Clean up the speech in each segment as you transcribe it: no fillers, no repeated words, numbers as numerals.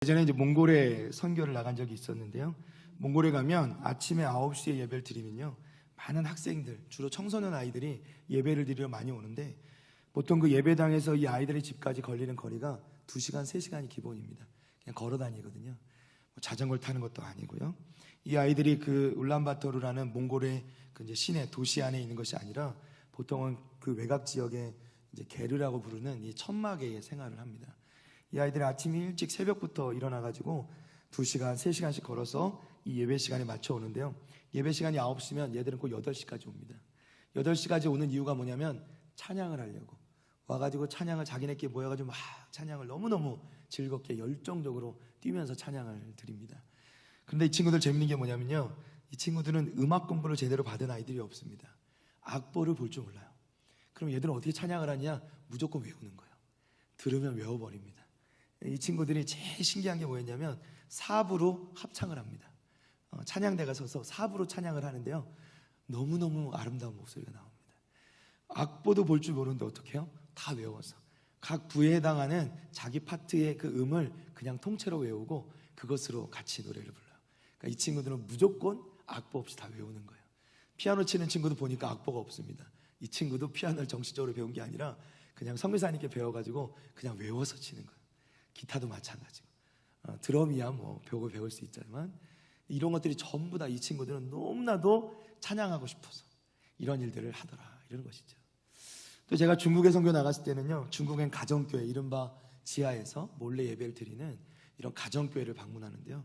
예전에 이제 몽골에 선교를 나간 적이 있었는데요. 몽골에 가면 아침에 9시에 예배를 드리면요, 많은 학생들, 주로 청소년 아이들이 예배를 드리러 많이 오는데, 보통 그 예배당에서 이 아이들의 집까지 걸리는 거리가 2시간, 3시간이 기본입니다. 그냥 걸어 다니거든요. 자전거를 타는 것도 아니고요. 이 아이들이 그 울란바토르라는 몽골의 그 이제 시내 도시 안에 있는 것이 아니라 보통은 그 외곽 지역에 이제 게르라고 부르는 이 천막에 생활을 합니다. 이 아이들이 아침 일찍 새벽부터 일어나가지고 2시간, 3시간씩 걸어서 이 예배 시간에 맞춰 오는데요. 예배 시간이 9시면 얘들은 꼭 8시까지 옵니다. 8시까지 오는 이유가 뭐냐면 찬양을 하려고 와가지고 찬양을 자기네끼리 모여가지고 막 찬양을 너무너무 즐겁게 열정적으로 뛰면서 찬양을 드립니다. 그런데 이 친구들 재밌는 게 뭐냐면요, 이 친구들은 음악 공부를 제대로 받은 아이들이 없습니다. 악보를 볼 줄 몰라요. 그럼 얘들은 어떻게 찬양을 하냐? 무조건 외우는 거예요. 들으면 외워버립니다. 이 친구들이 제일 신기한 게 뭐였냐면 4부로 합창을 합니다. 찬양대가 서서 4부로 찬양을 하는데요, 너무너무 아름다운 목소리가 나옵니다. 악보도 볼 줄 모르는데 어떻게 해요? 다 외워서 각 부에 해당하는 자기 파트의 그 음을 그냥 통째로 외우고 그것으로 같이 노래를 불러요. 그러니까 이 친구들은 무조건 악보 없이 다 외우는 거예요. 피아노 치는 친구도 보니까 악보가 없습니다. 이 친구도 피아노를 정식적으로 배운 게 아니라 그냥 선교사님께 배워가지고 그냥 외워서 치는 거예요. 기타도 마찬가지고, 드럼이야 뭐 배울 수 있지만 이런 것들이 전부 다 이 친구들은 너무나도 찬양하고 싶어서 이런 일들을 하더라, 이런 것이죠. 또 제가 중국에 선교 나갔을 때는요, 중국엔 가정교회, 이른바 지하에서 몰래 예배를 드리는 이런 가정교회를 방문하는데요,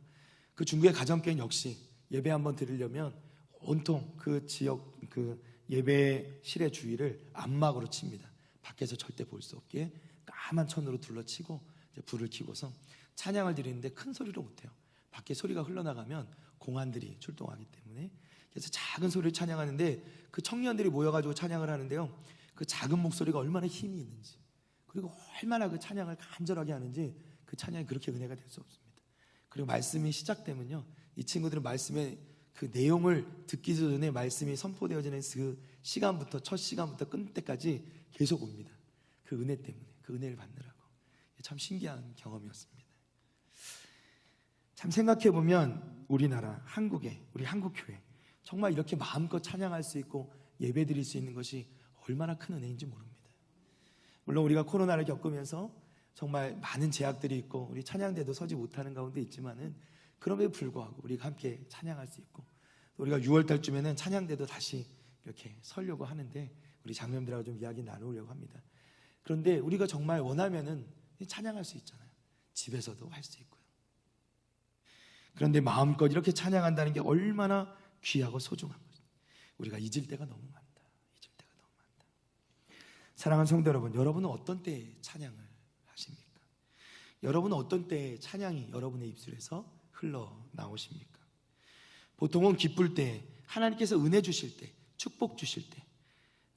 그 중국의 가정교회는 역시 예배 한번 드리려면 온통 그 지역 그 예배실의 주위를 암막으로 칩니다. 밖에서 절대 볼 수 없게 까만 천으로 둘러치고 이제 불을 켜고서 찬양을 드리는데 큰 소리로 못해요. 밖에 소리가 흘러나가면 공안들이 출동하기 때문에. 그래서 작은 소리를 찬양하는데 그 청년들이 모여가지고 찬양을 하는데요, 그 작은 목소리가 얼마나 힘이 있는지, 그리고 얼마나 그 찬양을 간절하게 하는지, 그 찬양이 그렇게 은혜가 될 수 없습니다. 그리고 말씀이 시작되면요, 이 친구들은 말씀의 그 내용을 듣기 전에 말씀이 선포되어지는 그 시간부터, 첫 시간부터 끝 때까지 계속 옵니다. 그 은혜 때문에, 그 은혜를 받느라고. 참 신기한 경험이었습니다. 참 생각해보면 우리나라, 우리 한국교회 정말 이렇게 마음껏 찬양할 수 있고 예배 드릴 수 있는 것이 얼마나 큰 은혜인지 모릅니다. 물론 우리가 코로나를 겪으면서 정말 많은 제약들이 있고 우리 찬양대도 서지 못하는 가운데 있지만은, 그럼에도 불구하고 우리가 함께 찬양할 수 있고, 우리가 6월달쯤에는 찬양대도 다시 이렇게 서려고 하는데 우리 장로님들하고 좀 이야기 나누려고 합니다. 그런데 우리가 정말 원하면은 찬양할 수 있잖아요. 집에서도 할 수 있고요. 그런데 마음껏 이렇게 찬양한다는 게 얼마나 귀하고 소중한 것입니다. 우리가 잊을 때가 너무 많다. 사랑하는 성도 여러분, 여러분은 어떤 때에 찬양을 하십니까? 여러분은 어떤 때에 찬양이 여러분의 입술에서 흘러나오십니까? 보통은 기쁠 때, 하나님께서 은혜 주실 때, 축복 주실 때,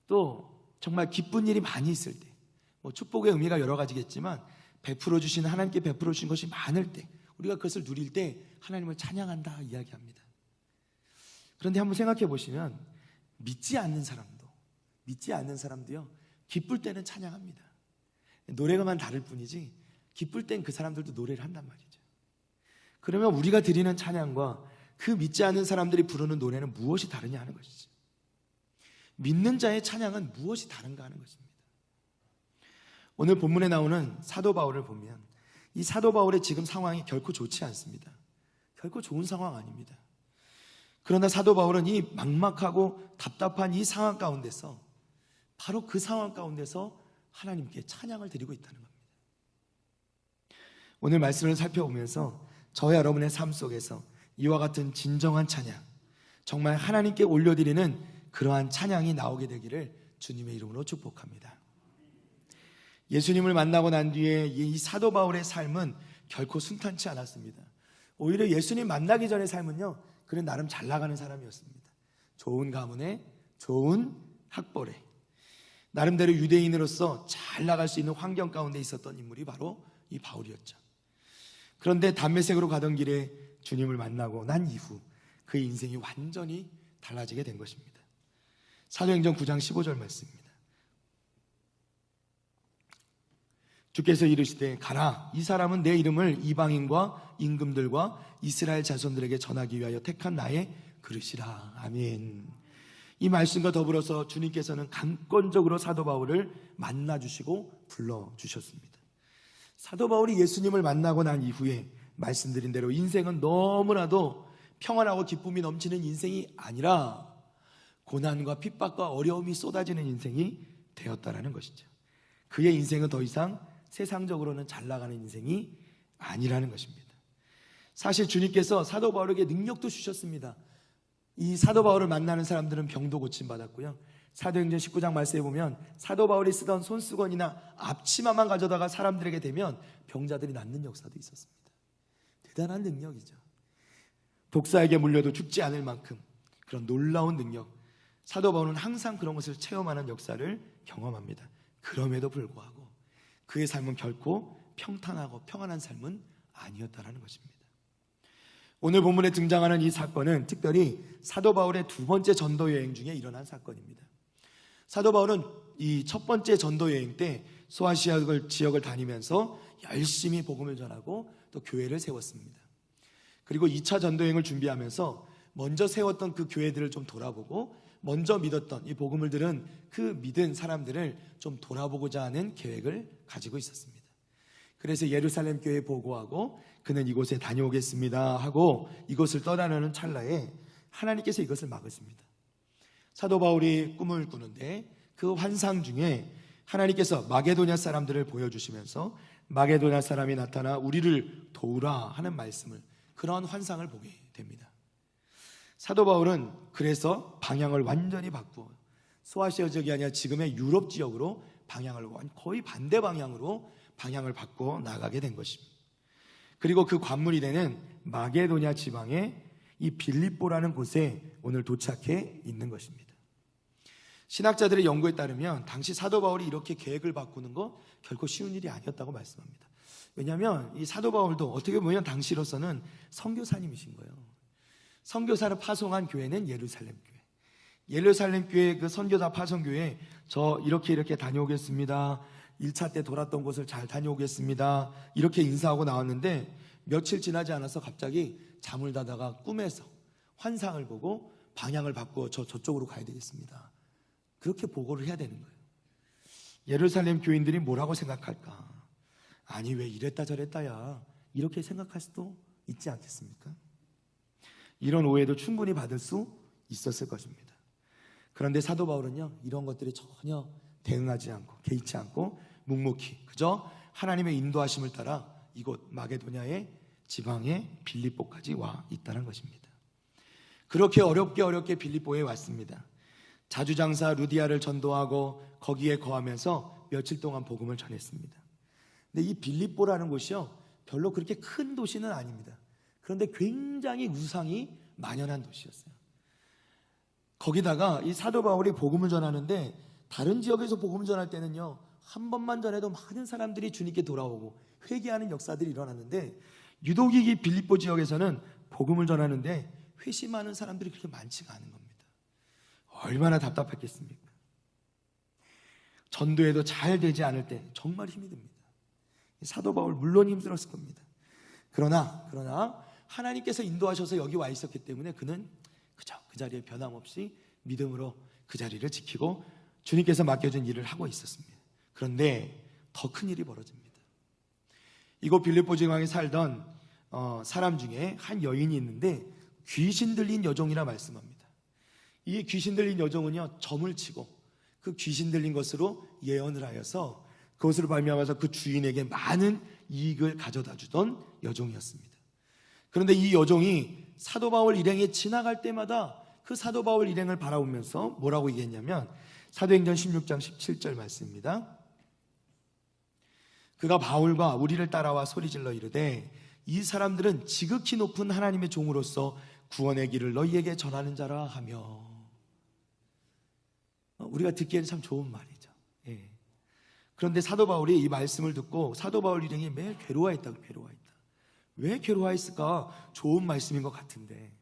또 정말 기쁜 일이 많이 있을 때, 뭐 축복의 의미가 여러 가지겠지만 베풀어 주신, 하나님께 베풀어 주신 것이 많을 때, 우리가 그것을 누릴 때 하나님을 찬양한다 이야기합니다. 그런데 한번 생각해 보시면 믿지 않는 사람도요, 기쁠 때는 찬양합니다. 노래가만 다를 뿐이지 기쁠 땐 그 사람들도 노래를 한단 말이죠. 그러면 우리가 드리는 찬양과 그 믿지 않는 사람들이 부르는 노래는 무엇이 다르냐 하는 것이죠. 믿는 자의 찬양은 무엇이 다른가 하는 것입니다. 오늘 본문에 나오는 사도 바울을 보면 이 사도 바울의 지금 상황이 결코 좋지 않습니다. 결코 좋은 상황 아닙니다. 그러나 사도 바울은 이 막막하고 답답한 이 상황 가운데서, 바로 그 상황 가운데서 하나님께 찬양을 드리고 있다는 겁니다. 오늘 말씀을 살펴보면서 저와 여러분의 삶 속에서 이와 같은 진정한 찬양, 정말 하나님께 올려드리는 그러한 찬양이 나오게 되기를 주님의 이름으로 축복합니다. 예수님을 만나고 난 뒤에 이 사도 바울의 삶은 결코 순탄치 않았습니다. 오히려 예수님 만나기 전의 삶은요, 그는 나름 잘 나가는 사람이었습니다. 좋은 가문에, 좋은 학벌에, 나름대로 유대인으로서 잘 나갈 수 있는 환경 가운데 있었던 인물이 바로 이 바울이었죠. 그런데 담메색으로 가던 길에 주님을 만나고 난 이후 그의 인생이 완전히 달라지게 된 것입니다. 사도행전 9장 15절 말씀입니다. 주께서 이르시되 가라, 이 사람은 내 이름을 이방인과 임금들과 이스라엘 자손들에게 전하기 위하여 택한 나의 그릇이라. 아멘. 이 말씀과 더불어서 주님께서는 강권적으로 사도 바울을 만나주시고 불러주셨습니다. 사도 바울이 예수님을 만나고 난 이후에 말씀드린 대로 인생은 너무나도 평안하고 기쁨이 넘치는 인생이 아니라 고난과 핍박과 어려움이 쏟아지는 인생이 되었다라는 것이죠. 그의 인생은 더 이상 세상적으로는 잘 나가는 인생이 아니라는 것입니다. 사실 주님께서 사도 바울에게 능력도 주셨습니다. 이 사도 바울을 만나는 사람들은 병도 고침받았고요. 사도행전 19장 말씀에 보면 사도 바울이 쓰던 손수건이나 앞치마만 가져다가 사람들에게 대면 병자들이 낫는 역사도 있었습니다. 대단한 능력이죠. 독사에게 물려도 죽지 않을 만큼 그런 놀라운 능력, 사도 바울은 항상 그런 것을 체험하는 역사를 경험합니다. 그럼에도 불구하고 그의 삶은 결코 평탄하고 평안한 삶은 아니었다라는 것입니다. 오늘 본문에 등장하는 이 사건은 특별히 사도 바울의 두 번째 전도 여행 중에 일어난 사건입니다. 사도 바울은 이 첫 번째 전도 여행 때 소아시아 지역을 다니면서 열심히 복음을 전하고 또 교회를 세웠습니다. 그리고 2차 전도 여행을 준비하면서 먼저 세웠던 그 교회들을 좀 돌아보고 먼저 믿었던 이 복음을 들은 그 믿은 사람들을 좀 돌아보고자 하는 계획을 가지고 있었습니다. 그래서 예루살렘 교회에 보고하고 그는 이곳에 다녀오겠습니다 하고 이곳을 떠나려는 찰나에 하나님께서 이것을 막으십니다. 사도 바울이 꿈을 꾸는데 그 환상 중에 하나님께서 마게도냐 사람들을 보여주시면서 마게도냐 사람이 나타나 우리를 도우라 하는 말씀을, 그러한 환상을 보게 됩니다. 사도 바울은 그래서 방향을 완전히 바꾸어 소아시아 지역이 아니라 지금의 유럽 지역으로 방향을 거의 반대 방향으로 방향을 바꾸어 나가게 된 것입니다. 그리고 그 관문이 되는 마게도냐 지방의 이 빌립보라는 곳에 오늘 도착해 있는 것입니다. 신학자들의 연구에 따르면 당시 사도 바울이 이렇게 계획을 바꾸는 거 결코 쉬운 일이 아니었다고 말씀합니다. 왜냐하면 이 사도 바울도 어떻게 보면 당시로서는 선교사님이신 거예요. 선교사를 파송한 교회는 예루살렘 교회. 예루살렘 교회 그 선교사 파송교회 저 이렇게 다녀오겠습니다. 1차 때 돌았던 곳을 잘 다녀오겠습니다. 이렇게 인사하고 나왔는데 며칠 지나지 않아서 갑자기 잠을 자다가 꿈에서 환상을 보고 방향을 바꾸어 저쪽으로 가야 되겠습니다. 그렇게 보고를 해야 되는 거예요. 예루살렘 교인들이 뭐라고 생각할까? 아니 왜 이랬다 저랬다야 이렇게 생각할 수도 있지 않겠습니까? 이런 오해도 충분히 받을 수 있었을 것입니다. 그런데 사도 바울은요 이런 것들이 전혀 대응하지 않고 개의치 않고 묵묵히 그저 하나님의 인도하심을 따라 이곳 마게도냐의 지방의 빌립보까지 와 있다는 것입니다. 그렇게 어렵게 빌립보에 왔습니다. 자주장사 루디아를 전도하고 거기에 거하면서 며칠 동안 복음을 전했습니다. 근데 이 빌립보라는 곳이요 별로 그렇게 큰 도시는 아닙니다. 그런데 굉장히 우상이 만연한 도시였어요. 거기다가 이 사도 바울이 복음을 전하는데 다른 지역에서 복음을 전할 때는요 한 번만 전해도 많은 사람들이 주님께 돌아오고 회개하는 역사들이 일어났는데 유독 이 빌립보 지역에서는 복음을 전하는데 회심하는 사람들이 그렇게 많지가 않은 겁니다. 얼마나 답답했겠습니까? 전도에도 잘 되지 않을 때 정말 힘이 듭니다. 사도 바울 물론 힘들었을 겁니다. 그러나 하나님께서 인도하셔서 여기 와 있었기 때문에 그는 그저 그 자리에 변함없이 믿음으로 그 자리를 지키고 주님께서 맡겨준 일을 하고 있었습니다. 그런데 더 큰 일이 벌어집니다. 이곳 빌립보 지방에 살던 사람 중에 한 여인이 있는데 귀신 들린 여종이라 말씀합니다. 이 귀신 들린 여종은요 점을 치고 그 귀신 들린 것으로 예언을 하여서 그것으로 발명하면서 그 주인에게 많은 이익을 가져다 주던 여종이었습니다. 그런데 이 여종이 사도 바울 일행이 지나갈 때마다 그 사도 바울 일행을 바라보면서 뭐라고 얘기했냐면 사도행전 16장 17절 말씀입니다. 그가 바울과 우리를 따라와 소리질러 이르되 이 사람들은 지극히 높은 하나님의 종으로서 구원의 길을 너희에게 전하는 자라 하며. 우리가 듣기에는 참 좋은 말이죠. 예. 그런데 사도 바울이 이 말씀을 듣고 사도 바울 일행이 매일 괴로워했다. 왜 괴로워했을까? 좋은 말씀인 것 같은데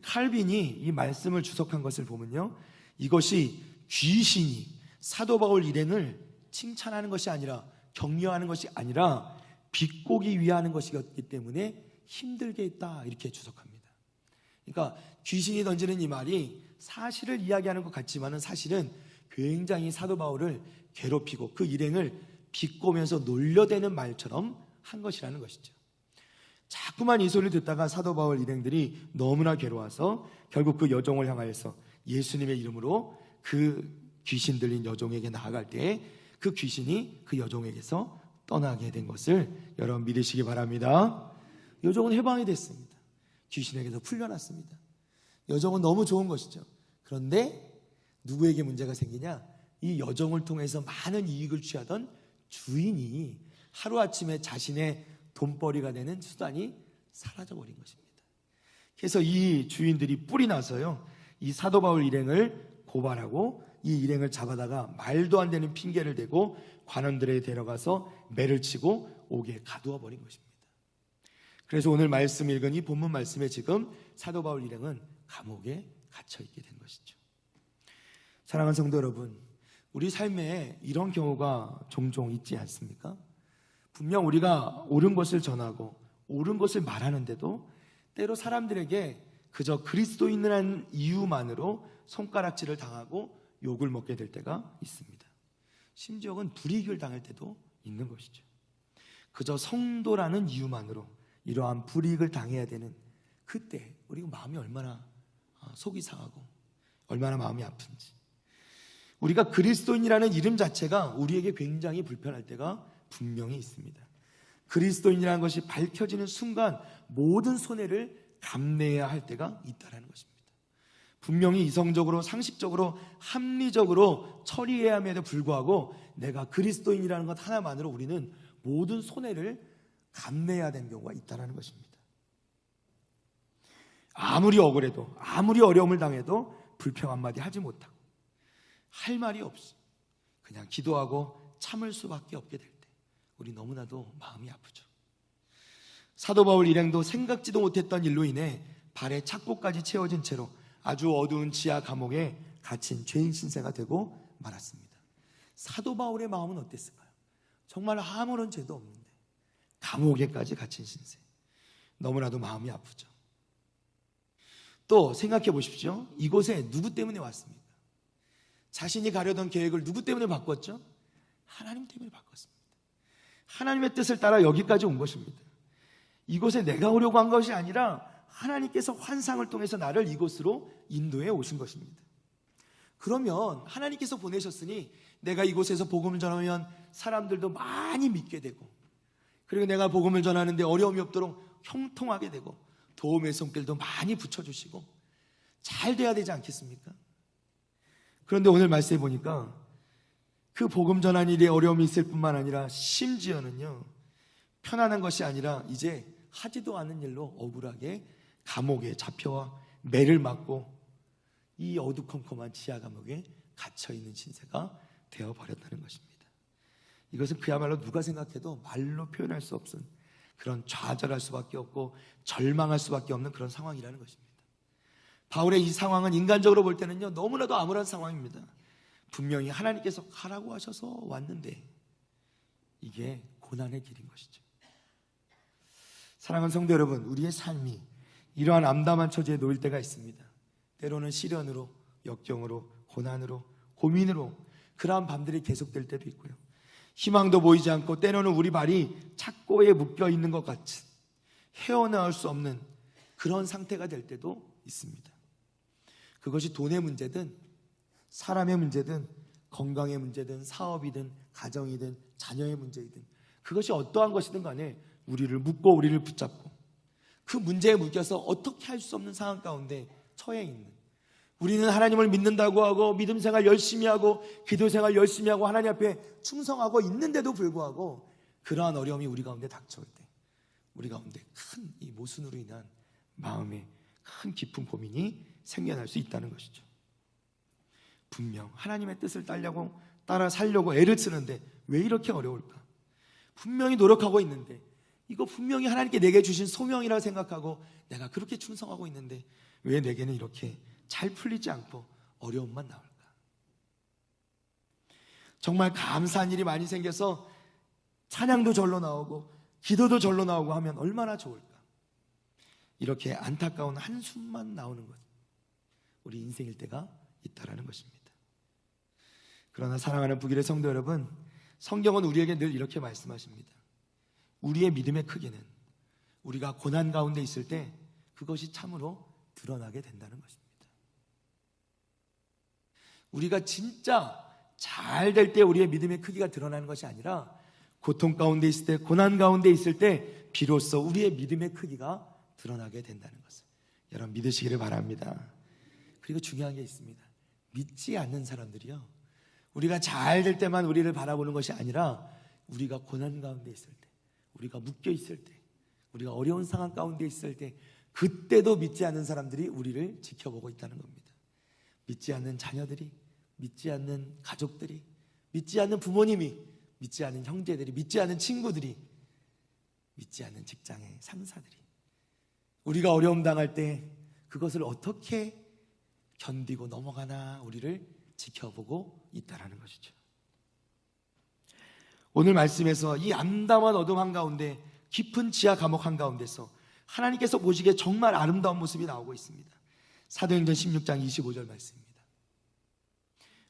칼빈이 이 말씀을 주석한 것을 보면요 이것이 귀신이 사도 바울 일행을 칭찬하는 것이 아니라 격려하는 것이 아니라 비꼬기 위하는 것이었기 때문에 힘들게 했다, 이렇게 주석합니다. 그러니까 귀신이 던지는 이 말이 사실을 이야기하는 것 같지만은 사실은 굉장히 사도 바울을 괴롭히고 그 일행을 비꼬면서 놀려대는 말처럼 한 것이라는 것이죠. 자꾸만 이 소리를 듣다가 사도 바울 일행들이 너무나 괴로워서 결국 그 여종을 향하여서 예수님의 이름으로 그 귀신 들린 여종에게 나아갈 때에 그 귀신이 그 여종에게서 떠나게 된 것을 여러분 믿으시기 바랍니다. 여종은 해방이 됐습니다. 귀신에게서 풀려났습니다. 여종은 너무 좋은 것이죠. 그런데 누구에게 문제가 생기냐? 이 여종을 통해서 많은 이익을 취하던 주인이 하루아침에 자신의 돈벌이가 되는 수단이 사라져버린 것입니다. 그래서 이 주인들이 뿔이 나서요, 이 사도 바울 일행을 고발하고 이 일행을 잡아다가 말도 안 되는 핑계를 대고 관원들에 데려가서 매를 치고 옥에 가두어 버린 것입니다. 그래서 오늘 말씀 읽은 이 본문 말씀에 지금 사도 바울 일행은 감옥에 갇혀 있게 된 것이죠. 사랑하는 성도 여러분, 우리 삶에 이런 경우가 종종 있지 않습니까? 분명 우리가 옳은 것을 전하고 옳은 것을 말하는데도 때로 사람들에게 그저 그리스도인이라는 이유만으로 손가락질을 당하고 욕을 먹게 될 때가 있습니다. 심지어는 불이익을 당할 때도 있는 것이죠. 그저 성도라는 이유만으로 이러한 불이익을 당해야 되는 그때 우리가 마음이 얼마나 속이 상하고 얼마나 마음이 아픈지, 우리가 그리스도인이라는 이름 자체가 우리에게 굉장히 불편할 때가 분명히 있습니다. 그리스도인이라는 것이 밝혀지는 순간 모든 손해를 감내해야 할 때가 있다는 것입니다. 분명히 이성적으로 상식적으로 합리적으로 처리해야 함에도 불구하고 내가 그리스도인이라는 것 하나만으로 우리는 모든 손해를 감내해야 되는 경우가 있다는 것입니다. 아무리 억울해도 아무리 어려움을 당해도 불평 한마디 하지 못하고 할 말이 없이 그냥 기도하고 참을 수밖에 없게 될 때 우리 너무나도 마음이 아프죠. 사도 바울 일행도 생각지도 못했던 일로 인해 발에 착고까지 채워진 채로 아주 어두운 지하 감옥에 갇힌 죄인 신세가 되고 말았습니다. 사도 바울의 마음은 어땠을까요? 정말 아무런 죄도 없는데 감옥에까지 갇힌 신세, 너무나도 마음이 아프죠. 또 생각해 보십시오. 이곳에 누구 때문에 왔습니까? 자신이 가려던 계획을 누구 때문에 바꿨죠? 하나님 때문에 바꿨습니다. 하나님의 뜻을 따라 여기까지 온 것입니다. 이곳에 내가 오려고 한 것이 아니라 하나님께서 환상을 통해서 나를 이곳으로 인도해 오신 것입니다. 그러면 하나님께서 보내셨으니 내가 이곳에서 복음을 전하면 사람들도 많이 믿게 되고, 그리고 내가 복음을 전하는데 어려움이 없도록 형통하게 되고 도움의 손길도 많이 붙여주시고 잘 돼야 되지 않겠습니까? 그런데 오늘 말씀해 보니까 그 복음 전한 일에 어려움이 있을 뿐만 아니라 심지어는요, 편안한 것이 아니라 이제 하지도 않은 일로 억울하게 감옥에 잡혀와 매를 맞고 이 어두컴컴한 지하 감옥에 갇혀있는 신세가 되어버렸다는 것입니다. 이것은 그야말로 누가 생각해도 말로 표현할 수 없은 그런 좌절할 수밖에 없고 절망할 수밖에 없는 그런 상황이라는 것입니다. 바울의 이 상황은 인간적으로 볼 때는요, 너무나도 암울한 상황입니다. 분명히 하나님께서 가라고 하셔서 왔는데 이게 고난의 길인 것이죠. 사랑하는 성도 여러분, 우리의 삶이 이러한 암담한 처지에 놓일 때가 있습니다. 때로는 시련으로, 역경으로, 고난으로, 고민으로 그러한 밤들이 계속될 때도 있고요. 희망도 보이지 않고 때로는 우리 발이 착고에 묶여 있는 것 같이 헤어나올 수 없는 그런 상태가 될 때도 있습니다. 그것이 돈의 문제든 사람의 문제든 건강의 문제든 사업이든 가정이든 자녀의 문제이든 그것이 어떠한 것이든 간에 우리를 묶고 우리를 붙잡고 그 문제에 묶여서 어떻게 할 수 없는 상황 가운데 처해 있는, 우리는 하나님을 믿는다고 하고 믿음 생활 열심히 하고 기도 생활 열심히 하고 하나님 앞에 충성하고 있는데도 불구하고 그러한 어려움이 우리 가운데 닥쳐올 때 우리 가운데 큰 이 모순으로 인한 마음에 큰 깊은 고민이 생겨날 수 있다는 것이죠. 분명 하나님의 뜻을 따라 살려고 애를 쓰는데 왜 이렇게 어려울까? 분명히 노력하고 있는데 이거 분명히 하나님께 내게 주신 소명이라고 생각하고 내가 그렇게 충성하고 있는데 왜 내게는 이렇게 잘 풀리지 않고 어려움만 나올까? 정말 감사한 일이 많이 생겨서 찬양도 절로 나오고 기도도 절로 나오고 하면 얼마나 좋을까. 이렇게 안타까운 한숨만 나오는 것, 우리 인생일 때가 있다라는 것입니다. 그러나 사랑하는 북일의 성도 여러분, 성경은 우리에게 늘 이렇게 말씀하십니다. 우리의 믿음의 크기는 우리가 고난 가운데 있을 때 그것이 참으로 드러나게 된다는 것입니다. 우리가 진짜 잘 될 때 우리의 믿음의 크기가 드러나는 것이 아니라 고통 가운데 있을 때, 고난 가운데 있을 때 비로소 우리의 믿음의 크기가 드러나게 된다는 것을 여러분 믿으시기를 바랍니다. 그리고 중요한 게 있습니다. 믿지 않는 사람들이요, 우리가 잘 될 때만 우리를 바라보는 것이 아니라 우리가 고난 가운데 있을 때, 우리가 묶여 있을 때, 우리가 어려운 상황 가운데 있을 때, 그때도 믿지 않는 사람들이 우리를 지켜보고 있다는 겁니다. 믿지 않는 자녀들이, 믿지 않는 가족들이, 믿지 않는 부모님이, 믿지 않는 형제들이, 믿지 않는 친구들이, 믿지 않는 직장의 상사들이 우리가 어려움 당할 때 그것을 어떻게 견디고 넘어가나 우리를 지켜보고 있다는 것이죠. 오늘 말씀에서 이 암담한 어둠 한가운데, 깊은 지하 감옥 한가운데서 하나님께서 보시기에 정말 아름다운 모습이 나오고 있습니다. 사도행전 16장 25절 말씀입니다.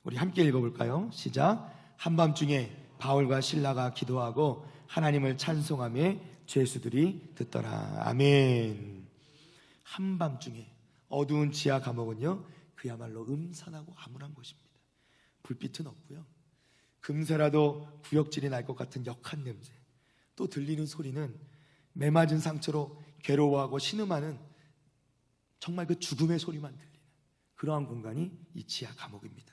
우리 함께 읽어볼까요? 시작. 한밤중에 바울과 실라가 기도하고 하나님을 찬송하며 죄수들이 듣더라. 아멘. 한밤중에 어두운 지하 감옥은요, 그야말로 음산하고 암울한 곳입니다. 불빛은 없고요, 금세라도 구역질이 날 것 같은 역한 냄새, 또 들리는 소리는 매맞은 상처로 괴로워하고 신음하는 정말 그 죽음의 소리만 들리는 그러한 공간이 이 지하 감옥입니다.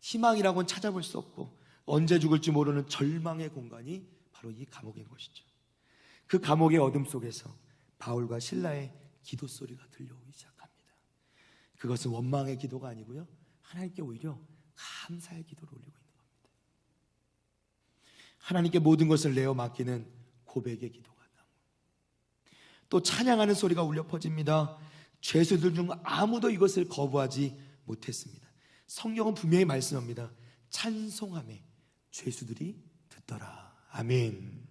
희망이라고는 찾아볼 수 없고 언제 죽을지 모르는 절망의 공간이 바로 이 감옥인 것이죠. 그 감옥의 어둠 속에서 바울과 실라의 기도 소리가 들려오기 시작합니다. 그것은 원망의 기도가 아니고요, 하나님께 오히려 감사의 기도를 올리고 있는 겁니다. 하나님께 모든 것을 내어 맡기는 고백의 기도가 나오고, 또 찬양하는 소리가 울려 퍼집니다. 죄수들 중 아무도 이것을 거부하지 못했습니다. 성경은 분명히 말씀합니다. 찬송하며 죄수들이 듣더라. 아멘.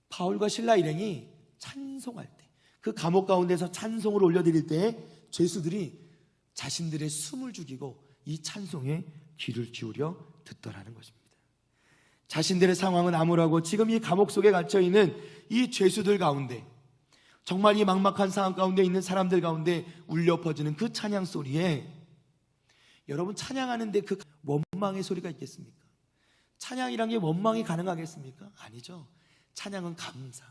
바울과 실라 일행이 찬송할 때, 그 감옥 가운데서 찬송을 올려드릴 때 죄수들이 자신들의 숨을 죽이고 이 찬송에 귀를 기울여 듣더라는 것입니다. 자신들의 상황은 암울하고 지금 이 감옥 속에 갇혀있는 이 죄수들 가운데, 정말 이 막막한 상황 가운데 있는 사람들 가운데 울려 퍼지는 그 찬양 소리에, 여러분 찬양하는데 그 원망의 소리가 있겠습니까? 찬양이란 게 원망이 가능하겠습니까? 아니죠. 찬양은 감사.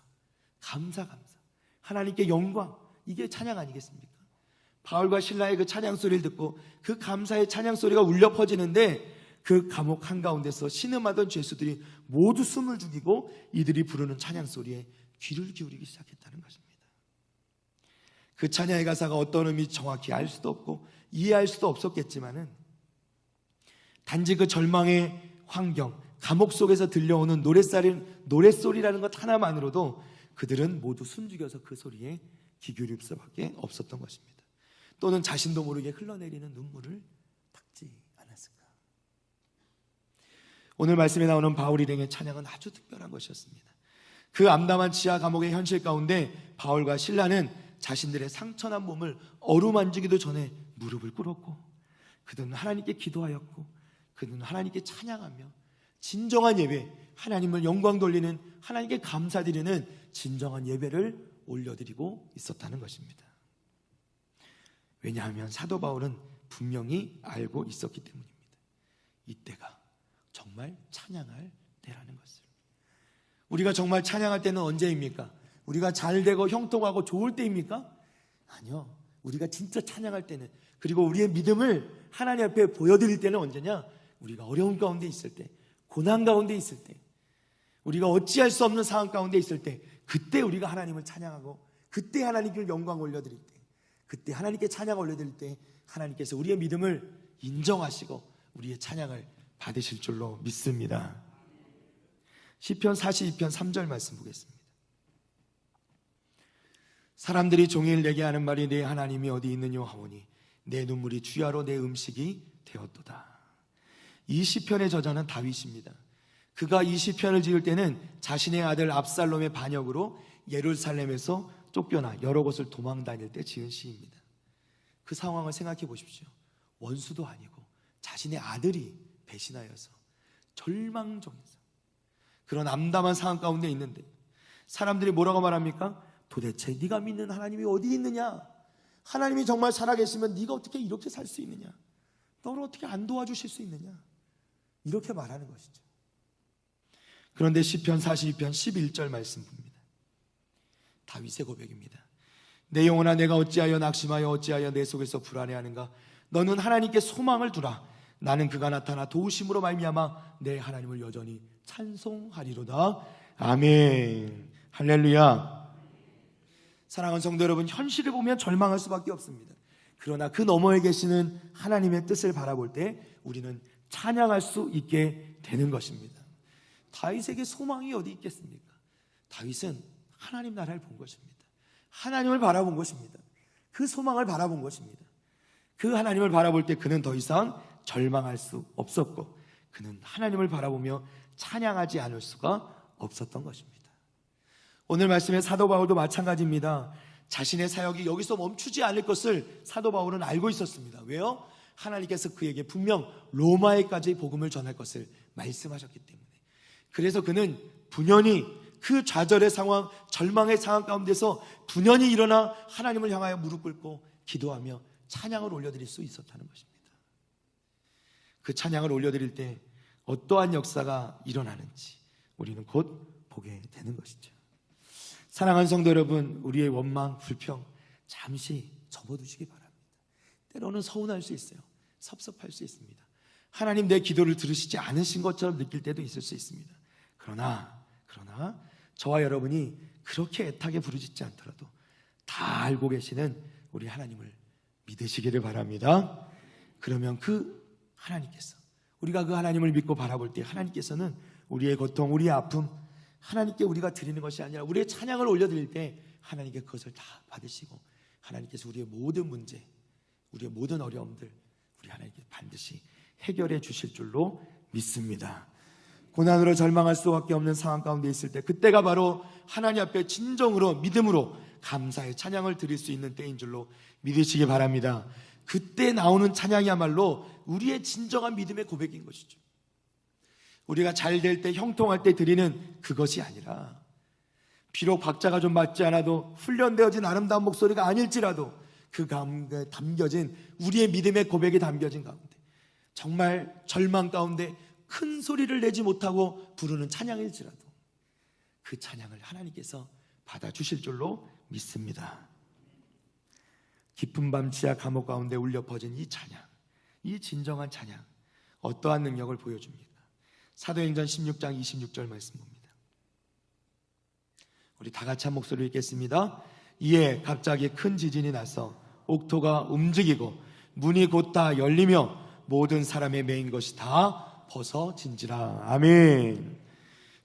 하나님께 영광, 이게 찬양 아니겠습니까? 바울과 실라의 그 찬양 소리를 듣고 그 감사의 찬양 소리가 울려 퍼지는데, 그 감옥 한가운데서 신음하던 죄수들이 모두 숨을 죽이고 이들이 부르는 찬양 소리에 귀를 기울이기 시작했다는 것입니다. 그 찬양의 가사가 어떤 의미인지 정확히 알 수도 없고 이해할 수도 없었겠지만은, 단지 그 절망의 환경, 감옥 속에서 들려오는 노랫소리라는 것 하나만으로도 그들은 모두 숨죽여서 그 소리에 귀 기울일 수밖에 없었던 것입니다. 또는 자신도 모르게 흘러내리는 눈물을 닦지 않았을까. 오늘 말씀에 나오는 바울 일행의 찬양은 아주 특별한 것이었습니다. 그 암담한 지하 감옥의 현실 가운데 바울과 실라는 자신들의 상처난 몸을 어루만지기도 전에 무릎을 꿇었고, 그들은 하나님께 기도하였고, 그들은 하나님께 찬양하며 진정한 예배, 하나님을 영광 돌리는, 하나님께 감사드리는 진정한 예배를 올려드리고 있었다는 것입니다. 왜냐하면 사도 바울은 분명히 알고 있었기 때문입니다. 이때가 정말 찬양할 때라는 것을. 우리가 정말 찬양할 때는 언제입니까? 우리가 잘 되고 형통하고 좋을 때입니까? 아니요. 우리가 진짜 찬양할 때는, 그리고 우리의 믿음을 하나님 앞에 보여드릴 때는 언제냐? 우리가 어려운 가운데 있을 때, 고난 가운데 있을 때, 우리가 어찌할 수 없는 상황 가운데 있을 때, 그때 우리가 하나님을 찬양하고, 그때 하나님께 영광 올려드릴 때, 그때 하나님께 찬양 올려드릴 때 하나님께서 우리의 믿음을 인정하시고 우리의 찬양을 받으실 줄로 믿습니다. 시편 42편 3절 말씀 보겠습니다. 사람들이 종일 내게 하는 말이 내 하나님이 어디 있느냐 하오니 내 눈물이 주야로 내 음식이 되었도다. 이 시편의 저자는 다윗입니다. 그가 이 시편을 지을 때는 자신의 아들 압살롬의 반역으로 예루살렘에서 쫓겨나 여러 곳을 도망 다닐 때 지은 시입니다. 그 상황을 생각해 보십시오. 원수도 아니고 자신의 아들이 배신하여서 절망적에서 그런 암담한 상황 가운데 있는데 사람들이 뭐라고 말합니까? 도대체 네가 믿는 하나님이 어디 있느냐? 하나님이 정말 살아계시면 네가 어떻게 이렇게 살 수 있느냐? 너를 어떻게 안 도와주실 수 있느냐? 이렇게 말하는 것이죠. 그런데 시편 42편 11절 말씀 봅니다. 다윗의 고백입니다. 내 영혼아 내가 어찌하여 낙심하여 어찌하여 내 속에서 불안해하는가? 너는 하나님께 소망을 두라. 나는 그가 나타나 도우심으로 말미암아 내 하나님을 여전히 찬송하리로다. 아멘. 할렐루야. 사랑하는 성도 여러분, 현실을 보면 절망할 수밖에 없습니다. 그러나 그 너머에 계시는 하나님의 뜻을 바라볼 때 우리는 찬양할 수 있게 되는 것입니다. 다윗에게 소망이 어디 있겠습니까? 다윗은 하나님 나라를 본 것입니다. 하나님을 바라본 것입니다. 그 소망을 바라본 것입니다. 그 하나님을 바라볼 때 그는 더 이상 절망할 수 없었고 그는 하나님을 바라보며 찬양하지 않을 수가 없었던 것입니다. 오늘 말씀의 사도 바울도 마찬가지입니다. 자신의 사역이 여기서 멈추지 않을 것을 사도 바울은 알고 있었습니다. 왜요? 하나님께서 그에게 분명 로마에까지 복음을 전할 것을 말씀하셨기 때문에. 그래서 그는 분연히 그 좌절의 상황, 절망의 상황 가운데서 분연히 일어나 하나님을 향하여 무릎 꿇고 기도하며 찬양을 올려드릴 수 있었다는 것입니다. 그 찬양을 올려드릴 때 어떠한 역사가 일어나는지 우리는 곧 보게 되는 것이죠. 사랑하는 성도 여러분, 우리의 원망, 불평 잠시 접어두시기 바랍니다. 때로는 서운할 수 있어요. 섭섭할 수 있습니다. 하나님 내 기도를 들으시지 않으신 것처럼 느낄 때도 있을 수 있습니다. 그러나 저와 여러분이 그렇게 애타게 부르짖지 않더라도 다 알고 계시는 우리 하나님을 믿으시기를 바랍니다. 그러면 그 하나님께서, 우리가 그 하나님을 믿고 바라볼 때 하나님께서는 우리의 고통, 우리의 아픔, 하나님께 우리가 드리는 것이 아니라 우리의 찬양을 올려드릴 때 하나님께 그것을 다 받으시고 하나님께서 우리의 모든 문제, 우리의 모든 어려움들 우리 하나님께 반드시 해결해 주실 줄로 믿습니다. 고난으로 절망할 수밖에 없는 상황 가운데 있을 때 그때가 바로 하나님 앞에 진정으로 믿음으로 감사의 찬양을 드릴 수 있는 때인 줄로 믿으시기 바랍니다. 그때 나오는 찬양이야말로 우리의 진정한 믿음의 고백인 것이죠. 우리가 잘 될 때, 형통할 때 드리는 그것이 아니라 비록 박자가 좀 맞지 않아도 훈련되어진 아름다운 목소리가 아닐지라도 그 가운데 담겨진 우리의 믿음의 고백이 담겨진 가운데 정말 절망 가운데 큰 소리를 내지 못하고 부르는 찬양일지라도 그 찬양을 하나님께서 받아주실 줄로 믿습니다. 깊은 밤 지하 감옥 가운데 울려 퍼진 이 찬양, 이 진정한 찬양 어떠한 능력을 보여줍니까? 사도행전 16장 26절 말씀 봅니다. 우리 다 같이 한 목소리로 읽겠습니다. 이에 갑자기 큰 지진이 나서 옥토가 움직이고 문이 곧 다 열리며 모든 사람의 매인 것이 다 벗어진지라. 아멘.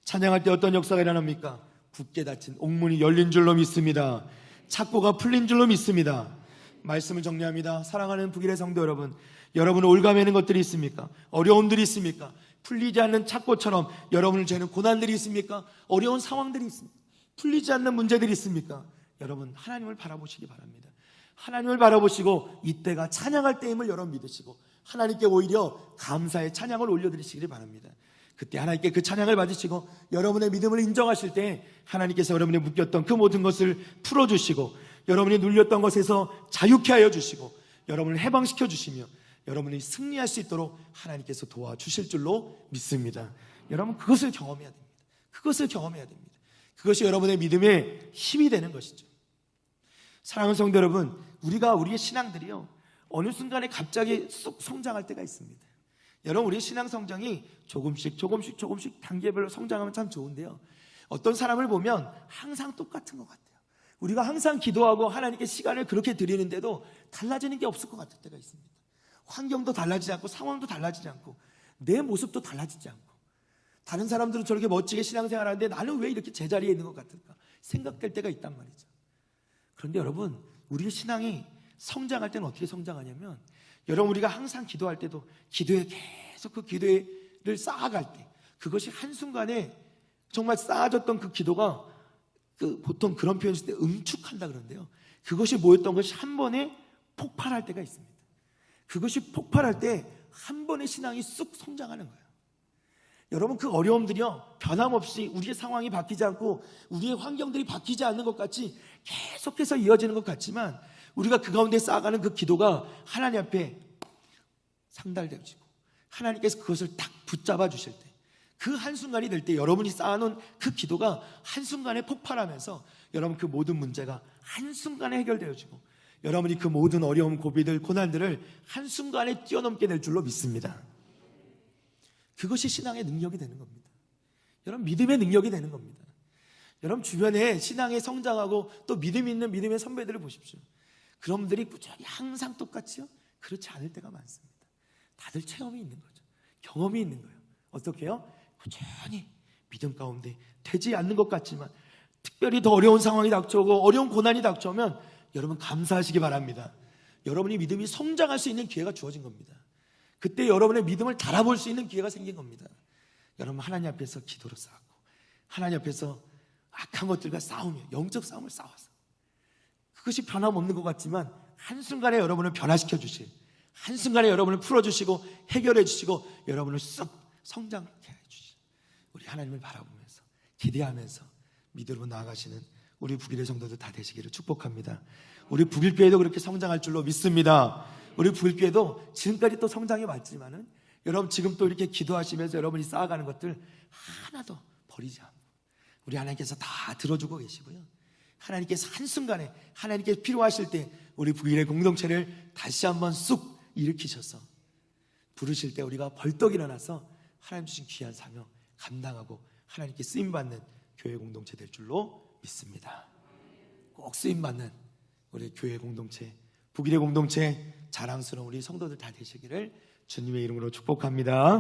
찬양할 때 어떤 역사가 일어납니까? 굳게 닫힌 옥문이 열린 줄로 믿습니다. 착고가 풀린 줄로 믿습니다. 말씀을 정리합니다. 사랑하는 북일의 성도 여러분, 여러분을 올가매는 것들이 있습니까? 어려움들이 있습니까? 풀리지 않는 착고처럼 여러분을 죄는 고난들이 있습니까? 어려운 상황들이 있습니까? 풀리지 않는 문제들이 있습니까? 여러분 하나님을 바라보시기 바랍니다. 하나님을 바라보시고 이때가 찬양할 때임을 여러분 믿으시고 하나님께 오히려 감사의 찬양을 올려드리시기를 바랍니다. 그때 하나님께 그 찬양을 받으시고 여러분의 믿음을 인정하실 때 하나님께서 여러분의 묶였던 그 모든 것을 풀어주시고 여러분이 눌렸던 것에서 자유케 하여 주시고 여러분을 해방시켜 주시며 여러분이 승리할 수 있도록 하나님께서 도와주실 줄로 믿습니다. 여러분 그것을 경험해야 됩니다. 그것을 경험해야 됩니다. 그것이 여러분의 믿음의 힘이 되는 것이죠. 사랑하는 성도 여러분, 우리의 신앙들이요 어느 순간에 갑자기 쑥 성장할 때가 있습니다. 여러분 우리의 신앙 성장이 조금씩 단계별로 성장하면 참 좋은데요, 어떤 사람을 보면 항상 똑같은 것 같아요. 우리가 항상 기도하고 하나님께 시간을 그렇게 드리는데도 달라지는 게 없을 것 같을 때가 있습니다. 환경도 달라지지 않고 상황도 달라지지 않고 내 모습도 달라지지 않고 다른 사람들은 저렇게 멋지게 신앙생활하는데 나는 왜 이렇게 제자리에 있는 것 같을까 생각될 때가 있단 말이죠. 그런데 여러분 우리의 신앙이 성장할 때는 어떻게 성장하냐면, 여러분 우리가 항상 기도할 때도 기도에 계속 그 기도를 쌓아갈 때, 그것이 한순간에 정말 쌓아졌던 그 기도가 보통 그런 표현을 쓸 때 응축한다 그러는데요. 그것이 모였던 것이 한 번에 폭발할 때가 있습니다. 그것이 폭발할 때 한 번에 신앙이 쑥 성장하는 거예요. 여러분, 그 어려움들이요, 변함없이 우리의 상황이 바뀌지 않고 우리의 환경들이 바뀌지 않는 것 같이 계속해서 이어지는 것 같지만, 우리가 그 가운데 쌓아가는 그 기도가 하나님 앞에 상달되어지고 하나님께서 그것을 딱 붙잡아 주실 때, 그 한순간이 될 때 여러분이 쌓아놓은 그 기도가 한순간에 폭발하면서 여러분 그 모든 문제가 한순간에 해결되어지고 여러분이 그 모든 어려움, 고비들, 고난들을 한순간에 뛰어넘게 될 줄로 믿습니다. 그것이 신앙의 능력이 되는 겁니다. 여러분, 믿음의 능력이 되는 겁니다. 여러분 주변에 신앙에 성장하고 또 믿음 있는 믿음의 선배들을 보십시오. 그런 분들이 꾸준히 항상 똑같이요? 그렇지 않을 때가 많습니다. 다들 체험이 있는 거죠. 경험이 있는 거예요. 어떻게 해요? 꾸준히 믿음 가운데 되지 않는 것 같지만 특별히 더 어려운 상황이 닥쳐오고 어려운 고난이 닥쳐오면 여러분 감사하시기 바랍니다. 여러분이 믿음이 성장할 수 있는 기회가 주어진 겁니다. 그때 여러분의 믿음을 달아볼 수 있는 기회가 생긴 겁니다. 여러분, 하나님 앞에서 기도로 싸웠고 하나님 앞에서 악한 것들과 싸우며 영적 싸움을 싸워서 그것이 변함없는 것 같지만 한순간에 여러분을 변화시켜 주실, 한순간에 여러분을 풀어주시고 해결해 주시고 여러분을 쑥 성장케 해주실 우리 하나님을 바라보면서 기대하면서 믿음으로 나아가시는 우리 북일의 성도들 다 되시기를 축복합니다. 우리 북일교회도 그렇게 성장할 줄로 믿습니다. 우리 북일교회도 지금까지 또 성장해 왔지만은 여러분 지금 또 이렇게 기도하시면서 여러분이 쌓아가는 것들 하나도 버리지 않고 우리 하나님께서 다 들어주고 계시고요. 하나님께서 한순간에 하나님께서 필요하실 때 우리 북일의 공동체를 다시 한번 쑥 일으키셔서 부르실 때 우리가 벌떡 일어나서 하나님 주신 귀한 사명 감당하고 하나님께 쓰임받는 교회 공동체 될 줄로 믿습니다. 꼭 쓰임받는 우리 교회 공동체, 북일의 공동체 자랑스러운 우리 성도들 다 되시기를 주님의 이름으로 축복합니다.